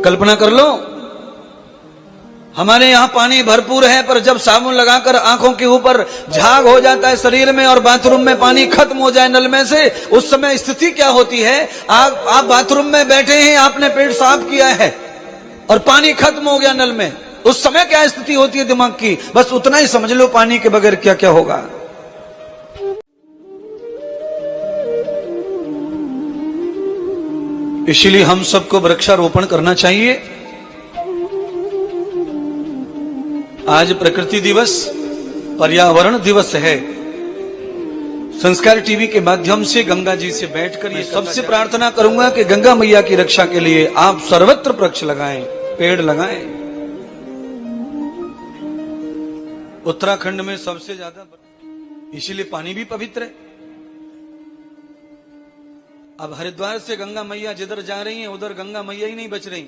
कल्पना कर लो, हमारे यहाँ पानी भरपूर है, पर जब साबुन लगाकर आंखों के ऊपर झाग हो जाता है शरीर में और बाथरूम में पानी खत्म हो जाए नल में से, उस समय स्थिति क्या होती है? आप बाथरूम में बैठे हैं, आपने पेट साफ किया है और पानी खत्म हो गया नल में, उस समय क्या स्थिति होती है दिमाग की? बस उतना ही समझ लो, पानी के बगैर क्या क्या होगा। इसलिए हम सबको वृक्षारोपण करना चाहिए। आज प्रकृति दिवस, पर्यावरण दिवस है। संस्कार टीवी के माध्यम से गंगा जी से बैठकर मैं सबसे प्रार्थना करूंगा कि गंगा मैया की रक्षा के लिए आप सर्वत्र वृक्ष लगाएं, पेड़ लगाएं। उत्तराखंड में सबसे ज्यादा, इसीलिए पानी भी पवित्र है। अब हरिद्वार से गंगा मैया जिधर जा रही हैं उधर गंगा मैया ही नहीं बच रही,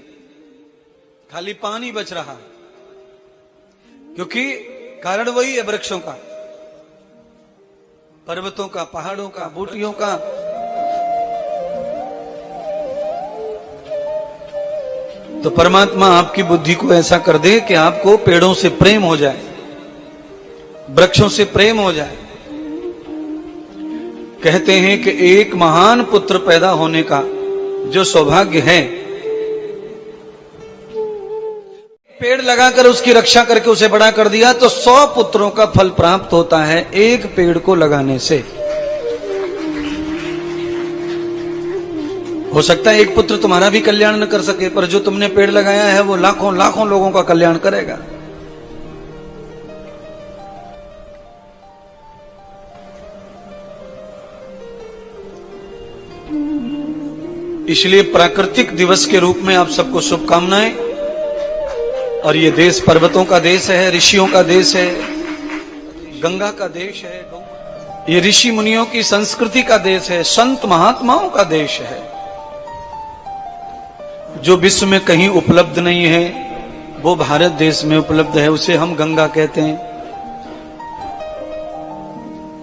खाली पानी बच रहा है, क्योंकि कारण वही है वृक्षों का, पर्वतों का, पहाड़ों का, बूटियों का। तो परमात्मा आपकी बुद्धि को ऐसा कर दे कि आपको पेड़ों से प्रेम हो जाए, वृक्षों से प्रेम हो जाए। कहते हैं कि एक महान पुत्र पैदा होने का जो सौभाग्य है, पेड़ लगाकर उसकी रक्षा करके उसे बड़ा कर दिया तो 100 पुत्रों का फल प्राप्त होता है एक पेड़ को लगाने से। हो सकता है एक पुत्र तुम्हारा भी कल्याण न कर सके, पर जो तुमने पेड़ लगाया है वो लाखों लाखों लोगों का कल्याण करेगा। इसलिए प्राकृतिक दिवस के रूप में आप सबको शुभकामनाएं। और ये देश पर्वतों का देश है, ऋषियों का देश है, गंगा का देश है, ये ऋषि मुनियों की संस्कृति का देश है, संत महात्माओं का देश है, जो विश्व में कहीं उपलब्ध नहीं है वो भारत देश में उपलब्ध है। उसे हम गंगा कहते हैं।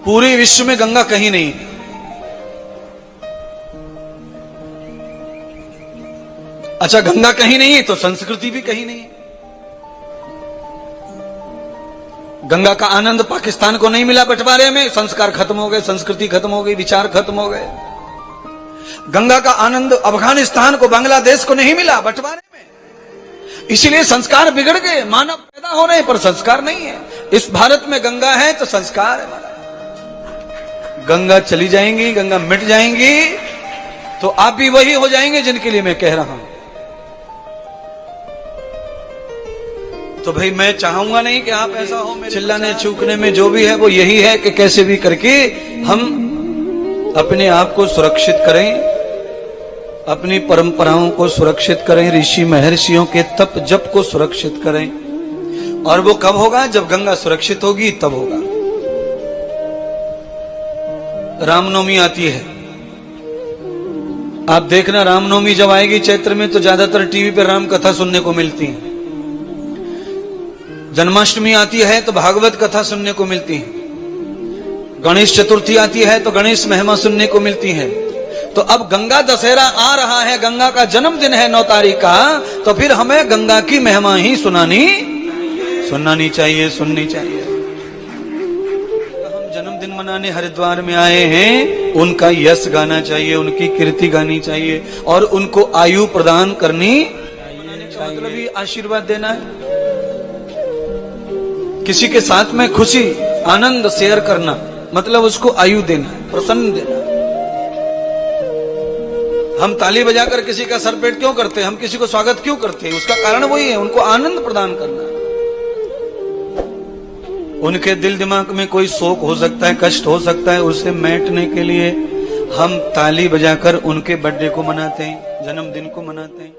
पूरे विश्व में गंगा कहीं नहीं है। अच्छा, गंगा कहीं नहीं है तो संस्कृति भी कहीं नहीं है। गंगा का आनंद पाकिस्तान को नहीं मिला बंटवारे में, संस्कार खत्म हो गए, संस्कृति खत्म हो गई, विचार खत्म हो गए। गंगा का आनंद अफगानिस्तान को, बांग्लादेश को नहीं मिला बंटवारे में, इसलिए संस्कार बिगड़ गए। मानव पैदा हो रहे हैं पर संस्कार नहीं है। इस भारत में गंगा है तो संस्कार है। गंगा चली जाएंगी, गंगा मिट जाएंगी तो आप भी वही हो जाएंगे जिनके लिए मैं कह रहा हूं। तो भाई मैं चाहूंगा नहीं कि आप ऐसा हो। चिल्लाने चूकने में जो भी है वो यही है कि कैसे भी करके हम अपने आप को सुरक्षित करें, अपनी परंपराओं को सुरक्षित करें, ऋषि महर्षियों के तप जप को सुरक्षित करें। और वो कब होगा? जब गंगा सुरक्षित होगी तब होगा। रामनवमी आती है, आप देखना रामनवमी जब आएगी चैत्र में तो ज्यादातर टीवी पर राम कथा सुनने को मिलती है। जन्माष्टमी आती है तो भागवत कथा सुनने को मिलती है। गणेश चतुर्थी आती है तो गणेश महिमा सुनने को मिलती है। तो अब गंगा दशहरा आ रहा है, गंगा का जन्मदिन है 9 तारीख का, तो फिर हमें गंगा की महिमा ही सुनानी चाहिए, सुननी चाहिए। हम जन्मदिन मनाने हरिद्वार में आए हैं, उनका यश गाना चाहिए, उनकी कीर्ति गानी चाहिए और उनको आयु प्रदान करनी चाहिए। मतलब ही आशीर्वाद देना है, किसी के साथ में खुशी आनंद शेयर करना, मतलब उसको आयु देना, प्रसन्न देना। हम ताली बजाकर किसी का सर पेट क्यों करते हैं? हम किसी को स्वागत क्यों करते हैं? उसका कारण वही है, उनको आनंद प्रदान करना। उनके दिल दिमाग में कोई शोक हो सकता है, कष्ट हो सकता है, उसे मेटने के लिए हम ताली बजाकर उनके बर्थडे को मनाते हैं, जन्मदिन को मनाते हैं।